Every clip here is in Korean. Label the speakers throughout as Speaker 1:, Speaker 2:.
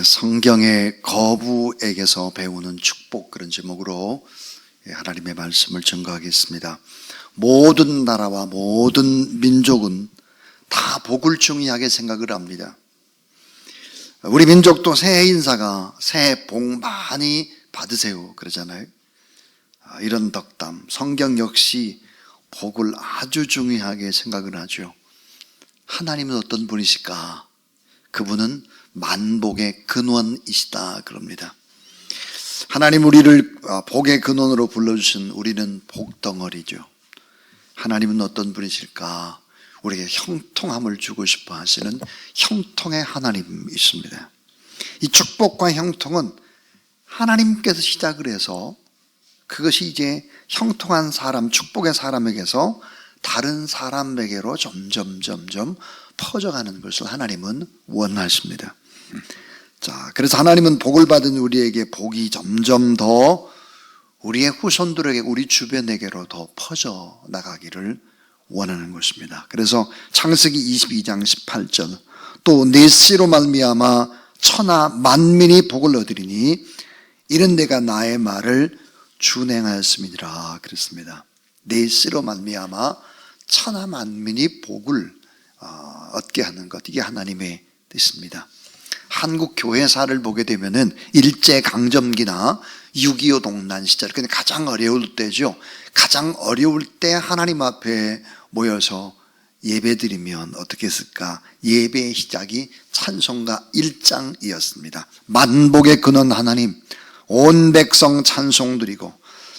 Speaker 1: 성경의 거부에게서 배우는 축복, 그런 제목으로 하나님의 말씀을 증거하겠습니다. 모든 나라와 모든 민족은 다 복을 중요하게 생각을 합니다. 우리 민족도 새해 인사가 새해 복 많이 받으세요 그러잖아요. 이런 덕담, 성경 역시 복을 아주 중요하게 생각을 하죠. 하나님은 어떤 분이실까? 그분은 만복의 근원이시다 그럽니다. 하나님 우리를 복의 근원으로 불러주신 우리는 복덩어리죠. 하나님은 어떤 분이실까? 우리에게 형통함을 주고 싶어 하시는 형통의 하나님이십니다. 이 축복과 형통은 하나님께서 시작을 해서 그것이 이제 형통한 사람, 축복의 사람에게서 다른 사람에게로 점점 퍼져가는 것을 하나님은 원하십니다. 자, 그래서 하나님은 복을 받은 우리에게 복이 점점 더 우리의 후손들에게, 우리 주변에게로 더 퍼져 나가기를 원하는 것입니다. 그래서 창세기 22장 18절, 또 내 씨로 말미암아 천하 만민이 복을 얻으리니 이는 내가 나의 말을 준행하였음이니라 그랬습니다. 내 씨로 말미암아 천하 만민이 복을 얻게 하는 것, 이게 하나님의 뜻입니다. 한국 교회사를 보게 되면은 일제강점기나 6.25 동란 시절, 근데 가장 어려울 때죠. 가장 어려울 때 하나님 앞에 모여서 예배드리면 어떻게 했을까? 예배의 시작이 찬송가 1장이었습니다. 만복의 근원 하나님, 온 백성 찬송드리고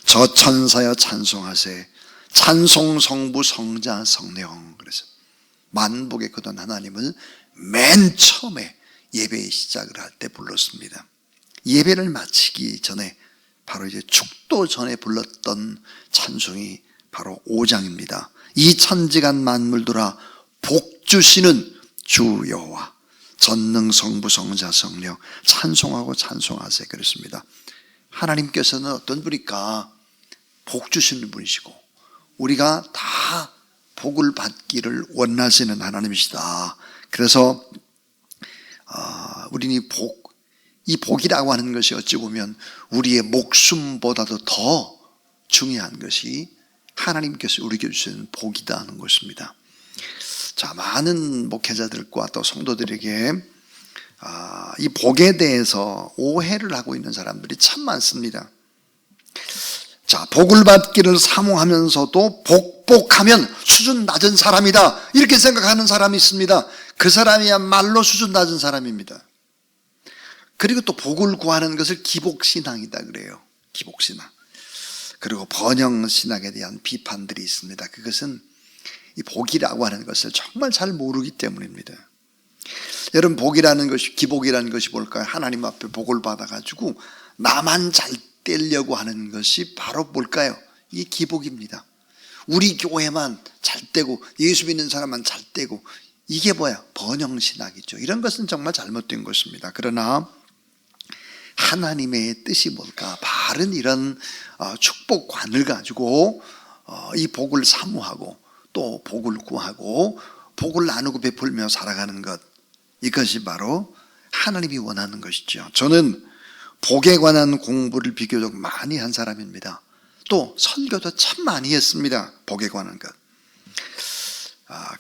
Speaker 1: 저 천사여 찬송하세, 찬송 성부 성자 성령. 그래서 만복의 근원 하나님을 맨 처음에 예배의 시작을 할 때 불렀습니다. 예배를 마치기 전에 바로 이제 축도 전에 불렀던 찬송이 바로 5장입니다. 이 천지간 만물들아 복 주시는 주 여호와 전능 성부 성자 성령 찬송하고 찬송하세 그랬습니다. 하나님께서는 어떤 분일까? 복 주시는 분이시고 우리가 다 복을 받기를 원하시는 하나님이시다. 그래서 우리는 이 복이라고 하는 것이 어찌 보면 우리의 목숨보다도 더 중요한 것이 하나님께서 우리에게 주시는 복이다 하는 것입니다. 자, 많은 목회자들과 또 성도들에게 이 복에 대해서 오해를 하고 있는 사람들이 참 많습니다. 자, 복을 받기를 사모하면서도 복하면 수준 낮은 사람이다 이렇게 생각하는 사람이 있습니다. 그 사람이야말로 수준 낮은 사람입니다. 그리고 또 복을 구하는 것을 기복신앙이다 그래요. 기복신앙. 그리고 번영신앙에 대한 비판들이 있습니다. 그것은 이 복이라고 하는 것을 정말 잘 모르기 때문입니다. 여러분, 복이라는 것이, 기복이라는 것이 뭘까요? 하나님 앞에 복을 받아가지고 나만 잘 되려고 하는 것이 바로 뭘까요? 이게 기복입니다. 우리 교회만 잘 되고 예수 믿는 사람만 잘 되고, 이게 뭐야? 번영신학이죠. 이런 것은 정말 잘못된 것입니다. 그러나 하나님의 뜻이 뭘까? 바른 이런 축복관을 가지고 이 복을 사모하고 또 복을 구하고 복을 나누고 베풀며 살아가는 것, 이것이 바로 하나님이 원하는 것이죠. 저는 복에 관한 공부를 비교적 많이 한 사람입니다. 또 설교도 참 많이 했습니다. 복에 관한 것.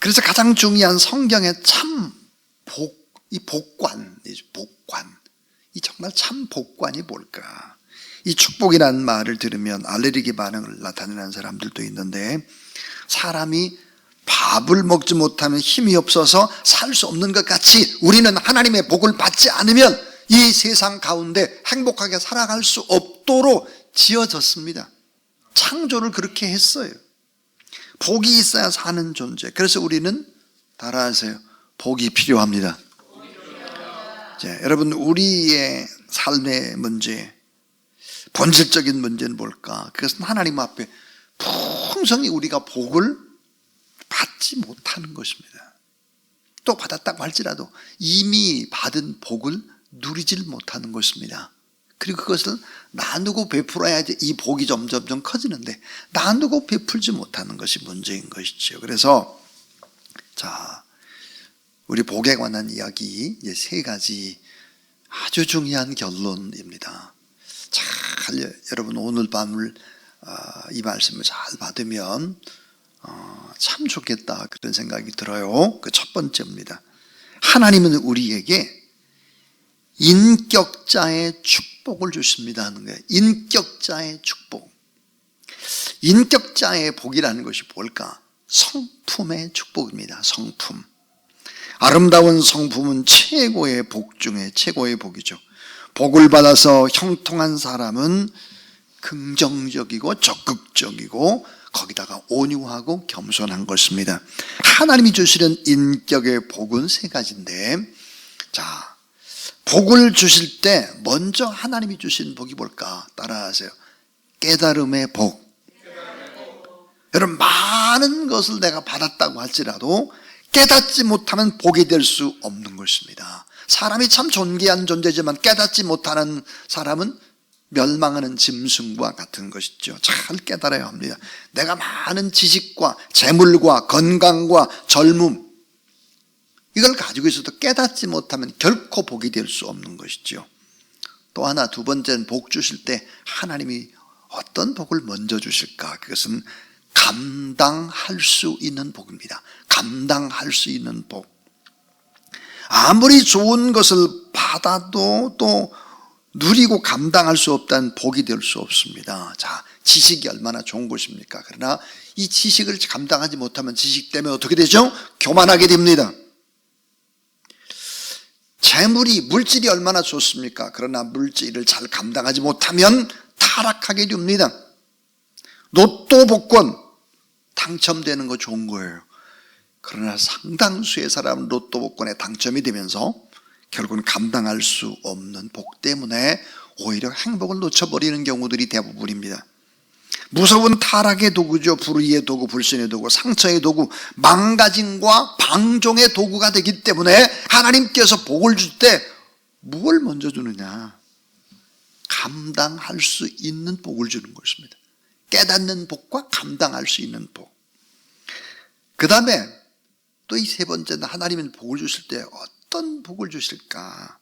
Speaker 1: 그래서 가장 중요한 성경의 참 이 복관, 이 정말 참 복관이 뭘까? 이 축복이라는 말을 들으면 알레르기 반응을 나타내는 사람들도 있는데, 사람이 밥을 먹지 못하면 힘이 없어서 살 수 없는 것 같이 우리는 하나님의 복을 받지 않으면 이 세상 가운데 행복하게 살아갈 수 없도록 지어졌습니다. 창조를 그렇게 했어요. 복이 있어야 사는 존재. 그래서 우리는 따라하세요. 복이 필요합니다. 자, 여러분, 우리의 삶의 문제, 본질적인 문제는 뭘까? 그것은 하나님 앞에 풍성히 우리가 복을 받지 못하는 것입니다. 또 받았다고 할지라도 이미 받은 복을 누리질 못하는 것입니다. 그리고 그것을 나누고 베풀어야지 이 복이 점점 커지는데, 나누고 베풀지 못하는 것이 문제인 것이죠. 그래서 자, 우리 복에 관한 이야기 세 가지 아주 중요한 결론입니다. 여러분 오늘 밤을 이 말씀을 잘 받으면 참 좋겠다 그런 생각이 들어요. 그 첫 번째입니다. 하나님은 우리에게 인격자의 축복을 주십니다 하는 거예요. 인격자의 축복. 인격자의 복이라는 것이 뭘까? 성품의 축복입니다. 성품. 아름다운 성품은 최고의 복 중에 최고의 복이죠. 복을 받아서 형통한 사람은 긍정적이고 적극적이고 거기다가 온유하고 겸손한 것입니다. 하나님이 주시는 인격의 복은 세 가지인데, 자, 복을 주실 때 먼저 하나님이 주신 복이 뭘까? 따라하세요. 깨달음의 복. 여러분, 많은 것을 내가 받았다고 할지라도 깨닫지 못하면 복이 될 수 없는 것입니다. 사람이 참 존귀한 존재지만 깨닫지 못하는 사람은 멸망하는 짐승과 같은 것이죠. 잘 깨달아야 합니다. 내가 많은 지식과 재물과 건강과 젊음, 이걸 가지고 있어도 깨닫지 못하면 결코 복이 될 수 없는 것이죠. 또 하나, 두 번째는 복 주실 때 하나님이 어떤 복을 먼저 주실까? 그것은 감당할 수 있는 복입니다. 감당할 수 있는 복. 아무리 좋은 것을 받아도 또 누리고 감당할 수 없다는 복이 될 수 없습니다. 자, 지식이 얼마나 좋은 것입니까? 그러나 이 지식을 감당하지 못하면 지식 때문에 어떻게 되죠? 교만하게 됩니다. 재물이, 물질이 얼마나 좋습니까? 그러나 물질을 잘 감당하지 못하면 타락하게 됩니다. 로또 복권 당첨되는 거 좋은 거예요. 그러나 상당수의 사람은 로또 복권에 당첨이 되면서 결국은 감당할 수 없는 복 때문에 오히려 행복을 놓쳐버리는 경우들이 대부분입니다. 무서운 타락의 도구죠. 불의의 도구, 불신의 도구, 상처의 도구, 망가짐과 방종의 도구가 되기 때문에 하나님께서 복을 줄 때 뭘 먼저 주느냐? 감당할 수 있는 복을 주는 것입니다. 깨닫는 복과 감당할 수 있는 복. 그 다음에 또 이 세 번째는 하나님은 복을 주실 때 어떤 복을 주실까?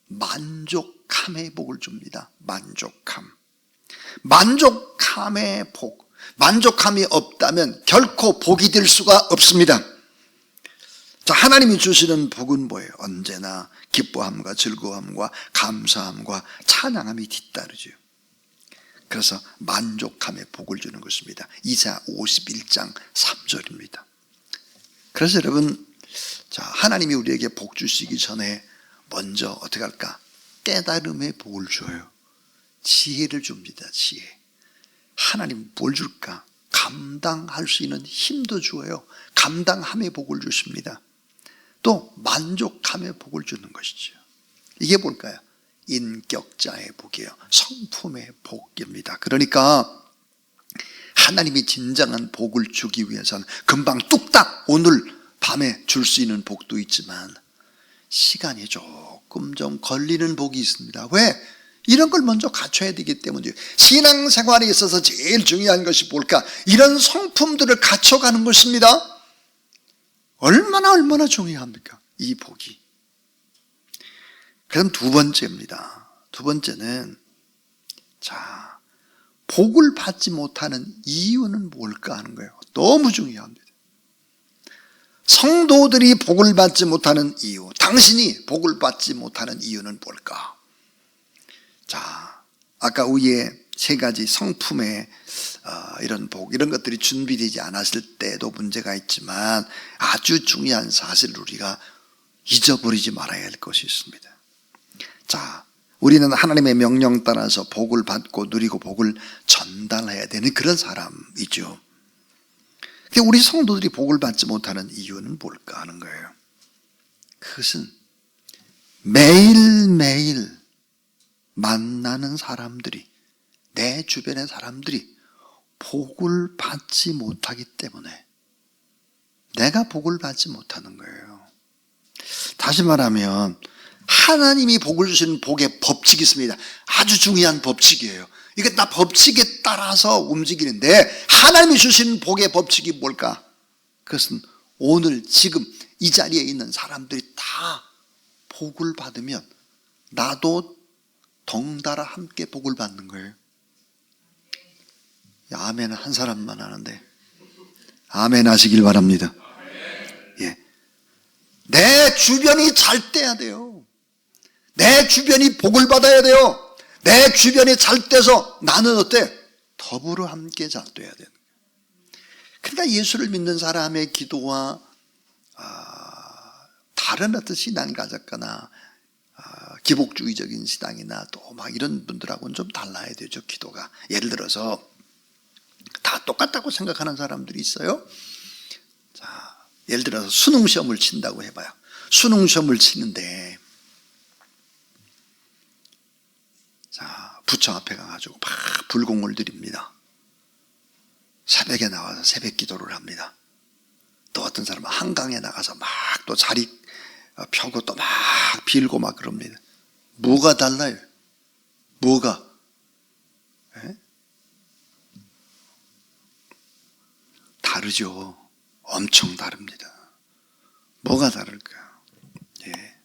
Speaker 1: 만족함의 복을 줍니다. 만족함의 복. 만족함이 없다면 결코 복이 될 수가 없습니다. 자, 하나님이 주시는 복은 뭐예요? 언제나 기뻐함과 즐거움과 감사함과 찬양함이 뒤따르죠. 그래서 만족함의 복을 주는 것입니다. 이사야 51장 3절입니다. 그래서 여러분, 자, 하나님이 우리에게 복 주시기 전에 먼저 어떻게 할까? 깨달음의 복을 줘요. 지혜를 줍니다. 지혜. 하나님 뭘 줄까? 감당할 수 있는 힘도 주어요. 감당함의 복을 주십니다. 또 만족함의 복을 주는 것이죠. 이게 뭘까요? 인격자의 복이에요. 성품의 복입니다. 그러니까 하나님이 진정한 복을 주기 위해서는 금방 뚝딱 오늘 밤에 줄 수 있는 복도 있지만 시간이 조금 좀 걸리는 복이 있습니다. 왜? 이런 걸 먼저 갖춰야 되기 때문이에요. 신앙생활에 있어서 제일 중요한 것이 뭘까? 이런 성품들을 갖춰가는 것입니다. 얼마나 중요합니까? 이 복이. 그럼 두 번째입니다. 두 번째는, 자, 복을 받지 못하는 이유는 뭘까 하는 거예요. 너무 중요합니다. 성도들이 복을 받지 못하는 이유, 당신이 복을 받지 못하는 이유는 뭘까? 자, 아까 위에 세 가지 성품의 이런 복, 이런 것들이 준비되지 않았을 때도 문제가 있지만 아주 중요한 사실을 우리가 잊어버리지 말아야 할 것이 있습니다. 자, 우리는 하나님의 명령 따라서 복을 받고 누리고 복을 전달해야 되는 그런 사람이죠. 근데 우리 성도들이 복을 받지 못하는 이유는 뭘까 하는 거예요. 그것은 매일매일 만나는 사람들이, 내 주변의 사람들이 복을 받지 못하기 때문에 내가 복을 받지 못하는 거예요. 다시 말하면 하나님이 복을 주시는 복의 법칙이 있습니다. 아주 중요한 법칙이에요. 이게 다 법칙에 따라서 움직이는데 하나님이 주시는 복의 법칙이 뭘까? 그것은 오늘 지금 이 자리에 있는 사람들이 다 복을 받으면 나도 덩달아 함께 복을 받는 거예요. 아멘은 한 사람만 하는데 아멘 하시길 바랍니다. 예. 내 주변이 잘 돼야 돼요. 내 주변이 복을 받아야 돼요. 내 주변이 잘 돼서 나는 어때? 더불어 함께 잘 돼야 되는 거예요. 그러니까 예수를 믿는 사람의 기도와 다른 어떤 신앙을 가졌거나 기복주의적인 신앙이나 또 막 이런 분들하고는 좀 달라야 되죠. 기도가. 예를 들어서 다 똑같다고 생각하는 사람들이 있어요. 자, 예를 들어서 수능 시험을 친다고 해봐요. 수능 시험을 치는데 자, 부처 앞에 가가지고 막 불공을 드립니다. 새벽에 나와서 새벽 기도를 합니다. 또 어떤 사람은 한강에 나가서 막 또 자리 펴고 또 막 빌고 막 그럽니다. 뭐가 달라요? 뭐가? 예? 다르죠. 엄청 다릅니다. 뭐가 다를까요? 예.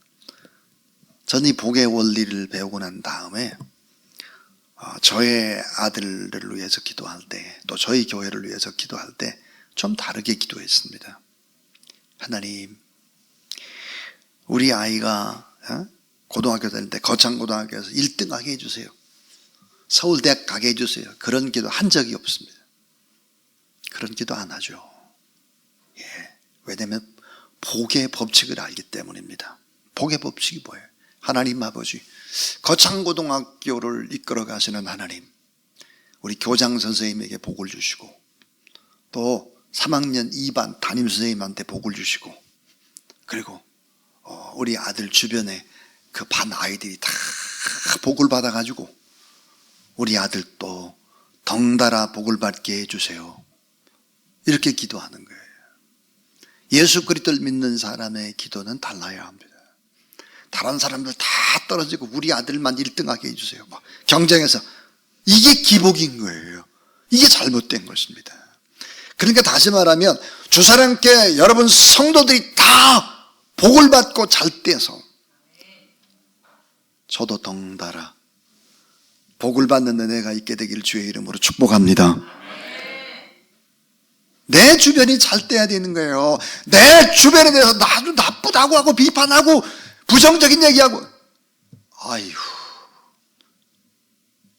Speaker 1: 전 이 복의 원리를 배우고 난 다음에 저의 아들을 위해서 기도할 때, 또 저희 교회를 위해서 기도할 때 좀 다르게 기도했습니다. 하나님, 우리 아이가 고등학교 다닐 때 거창고등학교에서 1등 하게 해주세요. 서울대학 가게 해주세요. 그런 기도 한 적이 없습니다. 그런 기도 안 하죠. 예. 왜냐하면 복의 법칙을 알기 때문입니다. 복의 법칙이 뭐예요? 하나님 아버지, 거창고등학교를 이끌어 가시는 하나님, 우리 교장 선생님에게 복을 주시고 또 3학년 2반 담임선생님한테 복을 주시고 그리고 우리 아들 주변에 그 반 아이들이 다 복을 받아가지고 우리 아들도 덩달아 복을 받게 해주세요. 이렇게 기도하는 거예요. 예수 그리스도를 믿는 사람의 기도는 달라야 합니다. 다른 사람들 다 떨어지고 우리 아들만 1등하게 해주세요. 막 경쟁해서. 이게 기복인 거예요. 이게 잘못된 것입니다. 그러니까 다시 말하면 주사랑교회 여러분 성도들이 다 복을 받고 잘 돼서 저도 덩달아 복을 받는 은혜가 있게 되길 주의 이름으로 축복합니다. 내 주변이 잘 돼야 되는 거예요. 내 주변에 대해서 나도 나쁘다고 하고 비판하고 부정적인 얘기하고 아이고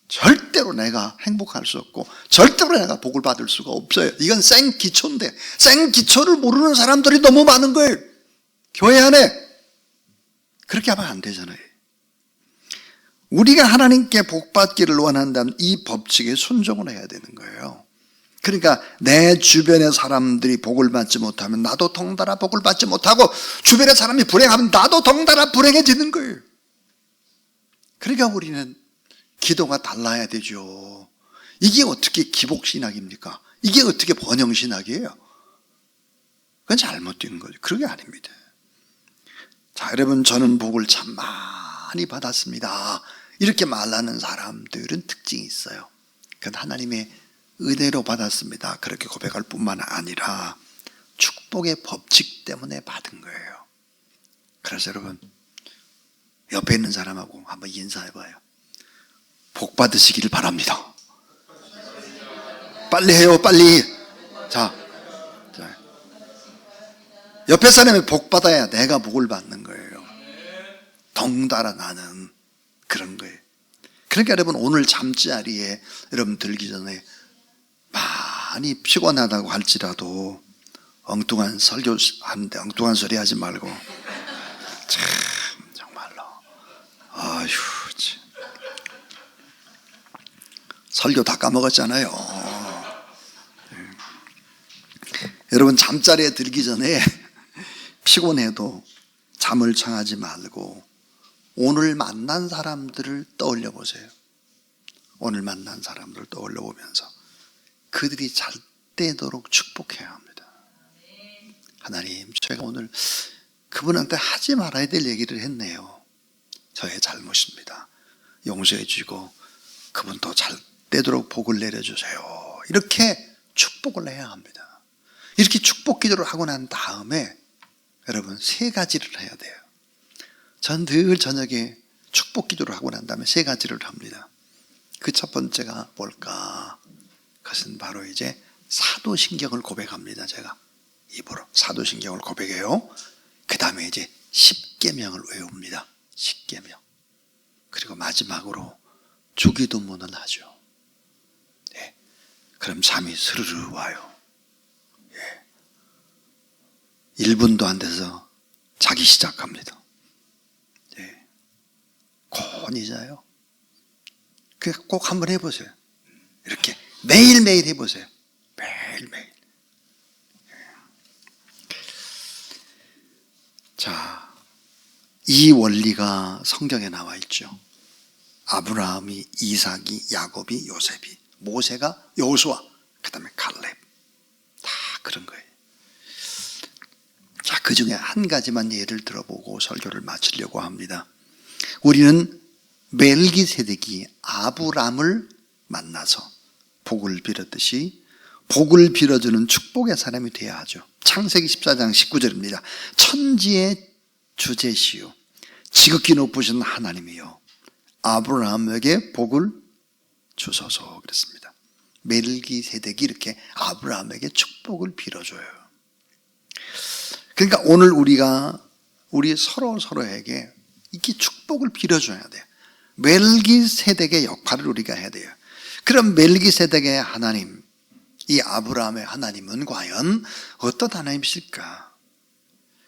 Speaker 1: 절대로 내가 행복할 수 없고 절대로 내가 복을 받을 수가 없어요. 이건 생기초인데 생기초를 모르는 사람들이 너무 많은 거예요. 교회 안에. 그렇게 하면 안 되잖아요. 우리가 하나님께 복 받기를 원한다면 이 법칙에 순종을 해야 되는 거예요. 그러니까 내 주변의 사람들이 복을 받지 못하면 나도 덩달아 복을 받지 못하고 주변의 사람이 불행하면 나도 덩달아 불행해지는 거예요. 그러니까 우리는 기도가 달라야 되죠. 이게 어떻게 기복신학입니까? 이게 어떻게 번영신학이에요? 그건 잘못된 거죠. 그게 아닙니다. 자, 여러분 저는 복을 참 많이 받았습니다. 이렇게 말하는 사람들은 특징이 있어요. 그건 하나님의 은혜로 받았습니다. 그렇게 고백할 뿐만 아니라 축복의 법칙 때문에 받은 거예요. 그래서 여러분 옆에 있는 사람하고 한번 인사해봐요. 복 받으시기를 바랍니다. 빨리 해요, 빨리. 자. 옆에 사람이 복 받아야 내가 복을 받는 거예요. 덩달아 나는 그런 거예요. 그러니까 여러분 오늘 잠자리에 여러분 들기 전에 많이 피곤하다고 할지라도 엉뚱한 설교 하는데 엉뚱한 소리 하지 말고 참 정말로 아휴 참. 설교 다 까먹었잖아요. 여러분 잠자리에 들기 전에 피곤해도 잠을 청하지 말고 오늘 만난 사람들을 떠올려 보세요. 오늘 만난 사람들을 떠올려 보면서 그들이 잘 되도록 축복해야 합니다. 하나님, 제가 오늘 그분한테 하지 말아야 될 얘기를 했네요. 저의 잘못입니다. 용서해 주시고 그분도 잘 되도록 복을 내려주세요. 이렇게 축복을 해야 합니다. 이렇게 축복 기도를 하고 난 다음에 여러분 세 가지를 해야 돼요. 전 늘 저녁에 축복 기도를 하고 난 다음에 세 가지를 합니다. 그 첫 번째가 뭘까? 그것은 바로 이제 사도신경을 고백합니다. 제가 입으로 사도신경을 고백해요. 그 다음에 이제 십계명을 외웁니다. 십계명. 그리고 마지막으로 주기도문을 하죠. 네. 그럼 잠이 스르르 와요. 예. 1분도 안 돼서 자기 시작합니다. 예. 곤히 자요. 꼭 한번 해보세요. 이렇게 매일매일 해보세요. 매일매일. 자, 이 원리가 성경에 나와 있죠. 아브라함이, 이삭이, 야곱이, 요셉이, 모세가, 여호수아, 그 다음에 갈렙. 다 그런 거예요. 자, 그 중에 한 가지만 예를 들어보고 설교를 마치려고 합니다. 우리는 멜기세덱이 아브람을 만나서 복을 빌었듯이 복을 빌어주는 축복의 사람이 되어야 하죠. 창세기 14장 19절입니다. 천지의 주제시요 지극히 높으신 하나님이요 아브라함에게 복을 주소서 그랬습니다. 멜기세덱이 이렇게 아브라함에게 축복을 빌어줘요. 그러니까 오늘 우리 서로에게 이렇게 축복을 빌어줘야 돼요. 멜기세덱의 역할을 우리가 해야 돼요. 그럼 멜기세덱의 하나님, 이 아브라함의 하나님은 과연 어떤 하나님이실까?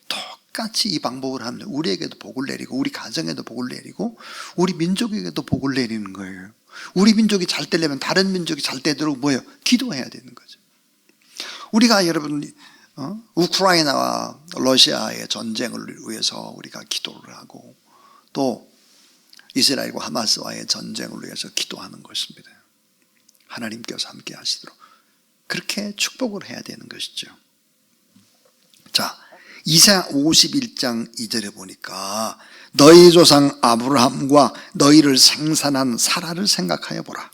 Speaker 1: 똑같이 이 방법을 하면 우리에게도 복을 내리고 우리 가정에도 복을 내리고 우리 민족에게도 복을 내리는 거예요. 우리 민족이 잘 되려면 다른 민족이 잘 되도록 뭐예요? 기도해야 되는 거죠. 우리가 여러분 우크라이나와 러시아의 전쟁을 위해서 우리가 기도를 하고 또 이스라엘과 하마스와의 전쟁을 위해서 기도하는 것입니다. 하나님께서 함께 하시도록 그렇게 축복을 해야 되는 것이죠. 자, 이사야 51장 2절에 보니까 너희 조상 아브라함과 너희를 생산한 사라를 생각하여 보라.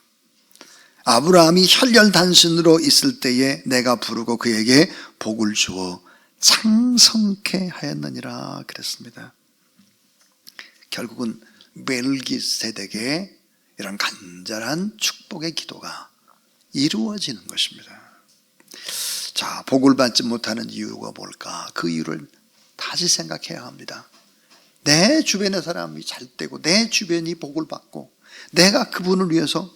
Speaker 1: 아브라함이 혈혈단신으로 있을 때에 내가 부르고 그에게 복을 주어 창성케 하였느니라 그랬습니다. 결국은 멜기세덱의 이런 간절한 축복의 기도가 이루어지는 것입니다. 자, 복을 받지 못하는 이유가 뭘까? 그 이유를 다시 생각해야 합니다. 내 주변의 사람이 잘 되고 내 주변이 복을 받고 내가 그분을 위해서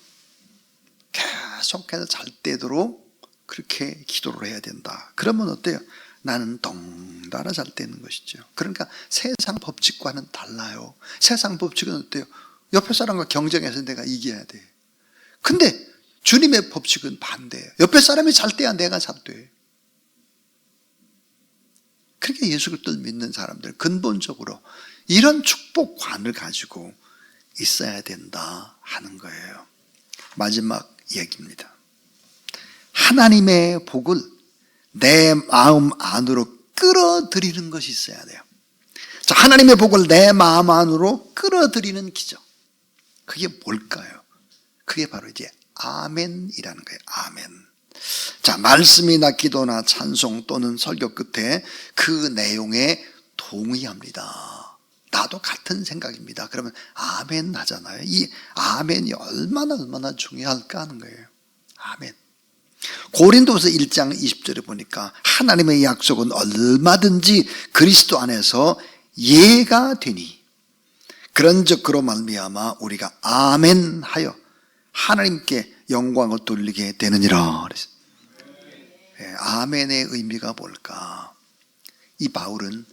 Speaker 1: 계속해서 잘 되도록 그렇게 기도를 해야 된다. 그러면 어때요? 나는 덩달아 잘 되는 것이죠. 그러니까 세상 법칙과는 달라요. 세상 법칙은 어때요? 옆에 사람과 경쟁해서 내가 이겨야 돼. 근데 주님의 법칙은 반대예요. 옆에 사람이 잘 돼야 내가 잘 돼. 그렇게 예수 그리스도를 믿는 사람들 근본적으로 이런 축복관을 가지고 있어야 된다 하는 거예요. 마지막 얘기입니다. 하나님의 복을 내 마음 안으로 끌어들이는 것이 있어야 돼요. 자, 하나님의 복을 내 마음 안으로 끌어들이는 기적. 그게 뭘까요? 그게 바로 이제 아멘이라는 거예요. 아멘. 자, 말씀이나 기도나 찬송 또는 설교 끝에 그 내용에 동의합니다. 나도 같은 생각입니다. 그러면 아멘 하잖아요. 이 아멘이 얼마나 중요할까 하는 거예요. 아멘. 고린도서 1장 20절에 보니까 하나님의 약속은 얼마든지 그리스도 안에서 예가 되니 그런즉 그로 말미암아 우리가 아멘하여 하나님께 영광을 돌리게 되느니라. 아멘의 의미가 뭘까? 이 바울은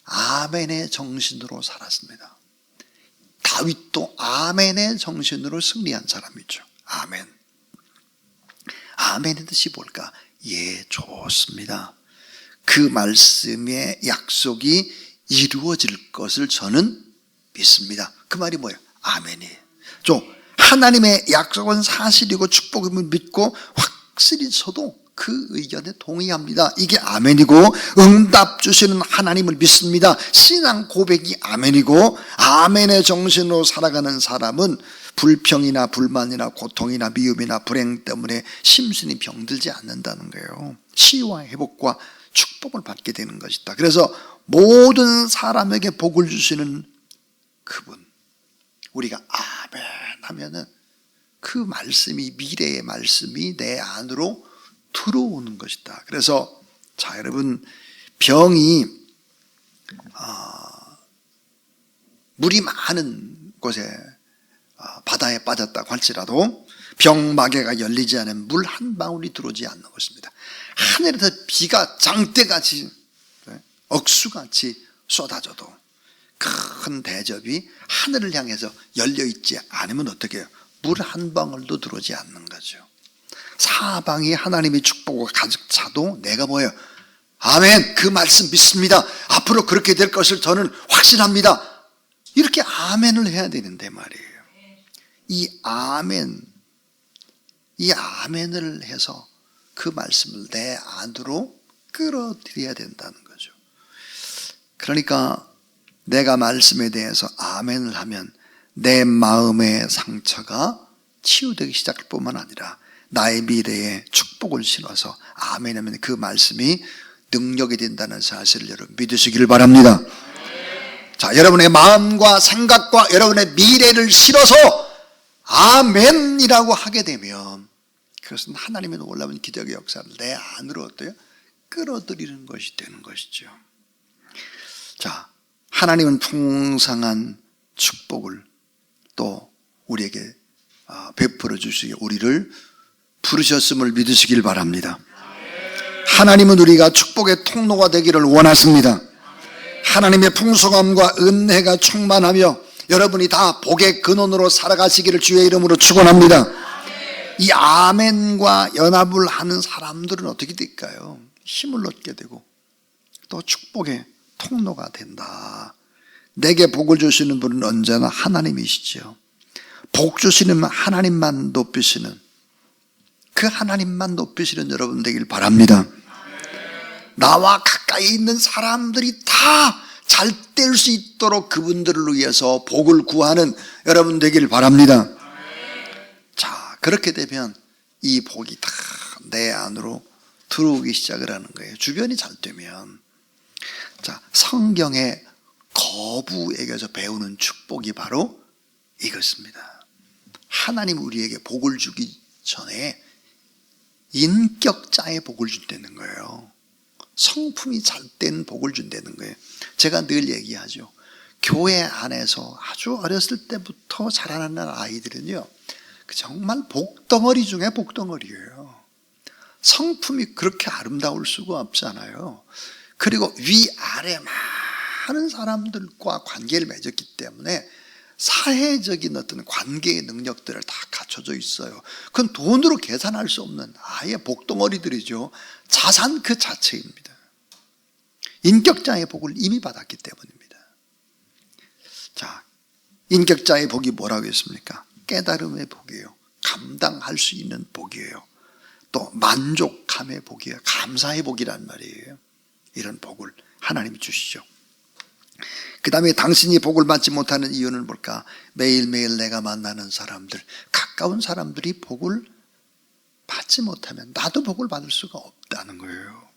Speaker 1: 아멘의 정신으로 살았습니다. 다윗도 아멘의 정신으로 승리한 사람이죠. 아멘. 아멘의 뜻이 뭘까? 예, 좋습니다. 그 말씀의 약속이 이루어질 것을 저는 믿습니다. 그 말이 뭐예요? 아멘이에요. 하나님의 약속은 사실이고 축복임을 믿고 확실히 저도 그 의견에 동의합니다. 이게 아멘이고 응답 주시는 하나님을 믿습니다. 신앙 고백이 아멘이고 아멘의 정신으로 살아가는 사람은 불평이나 불만이나 고통이나 미움이나 불행 때문에 심신이 병들지 않는다는 거예요. 치유와 회복과 축복을 받게 되는 것이다. 그래서 모든 사람에게 복을 주시는 그분, 우리가 아멘 하면은 그 말씀이, 미래의 말씀이 내 안으로 들어오는 것이다. 그래서 자, 여러분, 병이 물이 많은 곳에 바다에 빠졌다고 할지라도 병마개가 열리지 않은 물 한 방울이 들어오지 않는 것입니다. 하늘에서 비가 장대같이 억수같이 쏟아져도 큰 대접이 하늘을 향해서 열려있지 않으면 어떻게 해요? 물 한 방울도 들어오지 않는 거죠. 사방이 하나님의 축복과 가득 차도 내가 뭐예요? 아멘, 그 말씀 믿습니다. 앞으로 그렇게 될 것을 저는 확신합니다. 이렇게 아멘을 해야 되는데 말이에요. 이 아멘을 해서 그 말씀을 내 안으로 끌어들여야 된다는 거죠. 그러니까 내가 말씀에 대해서 아멘을 하면 내 마음의 상처가 치유되기 시작할 뿐만 아니라 나의 미래에 축복을 실어서 아멘하면 그 말씀이 능력이 된다는 사실을 여러분 믿으시기를 바랍니다. 자, 여러분의 마음과 생각과 여러분의 미래를 실어서 아멘이라고 하게 되면 그것은 하나님의 놀라운 기적의 역사를 내 안으로 어때요? 끌어들이는 것이 되는 것이죠. 자, 하나님은 풍성한 축복을 또 우리에게 베풀어 주시기 우리를 부르셨음을 믿으시길 바랍니다. 하나님은 우리가 축복의 통로가 되기를 원하십니다. 하나님의 풍성함과 은혜가 충만하며 여러분이 다 복의 근원으로 살아가시기를 주의 이름으로 축원합니다. 이 아멘과 연합을 하는 사람들은 어떻게 될까요? 힘을 얻게 되고 또 축복의 통로가 된다. 내게 복을 주시는 분은 언제나 하나님이시죠. 복 주시는 하나님만 높이시는, 그 하나님만 높이시는 여러분 되길 바랍니다. 나와 가까이 있는 사람들이 다 잘 될 수 있도록 그분들을 위해서 복을 구하는 여러분 되길 바랍니다. 자, 그렇게 되면 이 복이 다 내 안으로 들어오기 시작을 하는 거예요. 주변이 잘 되면. 자, 성경의 거부에게서 배우는 축복이 바로 이것입니다. 하나님 우리에게 복을 주기 전에 인격자의 복을 준다는 거예요. 성품이 잘된 복을 준다는 거예요. 제가 늘 얘기하죠. 교회 안에서 아주 어렸을 때부터 자라나는 아이들은요, 정말 복덩어리 중에 복덩어리예요. 성품이 그렇게 아름다울 수가 없잖아요. 그리고 위아래 많은 사람들과 관계를 맺었기 때문에 사회적인 어떤 관계의 능력들을 다 갖춰져 있어요. 그건 돈으로 계산할 수 없는 아예 복덩어리들이죠. 자산 그 자체입니다. 인격자의 복을 이미 받았기 때문입니다. 자, 인격자의 복이 뭐라고 했습니까? 깨달음의 복이에요. 감당할 수 있는 복이에요. 또 만족함의 복이에요. 감사의 복이란 말이에요. 이런 복을 하나님이 주시죠. 그 다음에 당신이 복을 받지 못하는 이유는 뭘까? 매일매일 내가 만나는 사람들, 가까운 사람들이 복을 받지 못하면 나도 복을 받을 수가 없다는 거예요.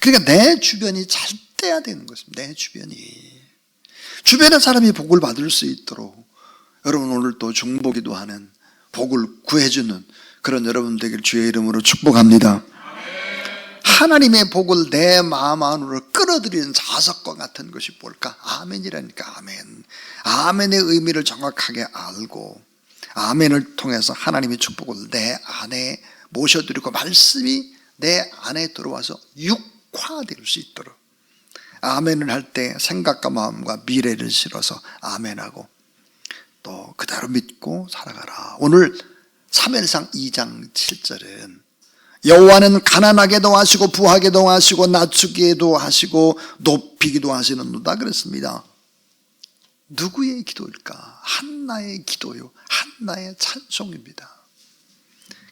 Speaker 1: 그러니까 내 주변이 잘 돼야 되는 것입니다. 내 주변의 사람이 복을 받을 수 있도록 여러분 오늘 또 중보기도 하는 복을 구해주는 그런 여러분 되길 주의 이름으로 축복합니다. 하나님의 복을 내 마음 안으로 끌어들이는 자석과 같은 것이 뭘까? 아멘이라니까. 아멘. 아멘의 의미를 정확하게 알고 아멘을 통해서 하나님의 축복을 내 안에 모셔드리고 말씀이 내 안에 들어와서 육화될 수 있도록 아멘을 할 때 생각과 마음과 미래를 실어서 아멘하고 또 그대로 믿고 살아가라. 오늘 사무엘상 2장 7절은 여호와는 가난하게도 하시고 부하게도 하시고 낮추기도 하시고 높이기도 하시는도다 그랬습니다. 누구의 기도일까? 한나의 기도요. 한나의 찬송입니다.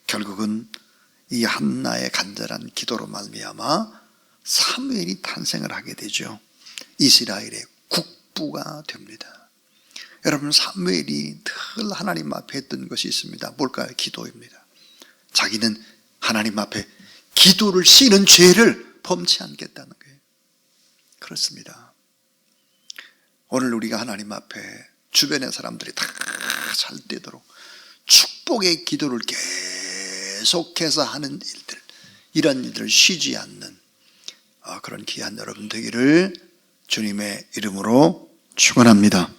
Speaker 1: 결국은 이 한나의 간절한 기도로 말미암아 사무엘이 탄생을 하게 되죠. 이스라엘의 국부가 됩니다. 여러분 사무엘이 늘 하나님 앞에 했던 것이 있습니다. 뭘까요? 기도입니다. 자기는 하나님 앞에 기도를 쉬는 죄를 범치 않겠다는 거예요. 그렇습니다. 오늘 우리가 하나님 앞에 주변의 사람들이 다 잘 되도록 축복의 기도를 계속해서 하는 일들, 이런 일들을 쉬지 않는 그런 귀한 여러분 되기를 주님의 이름으로 축원합니다.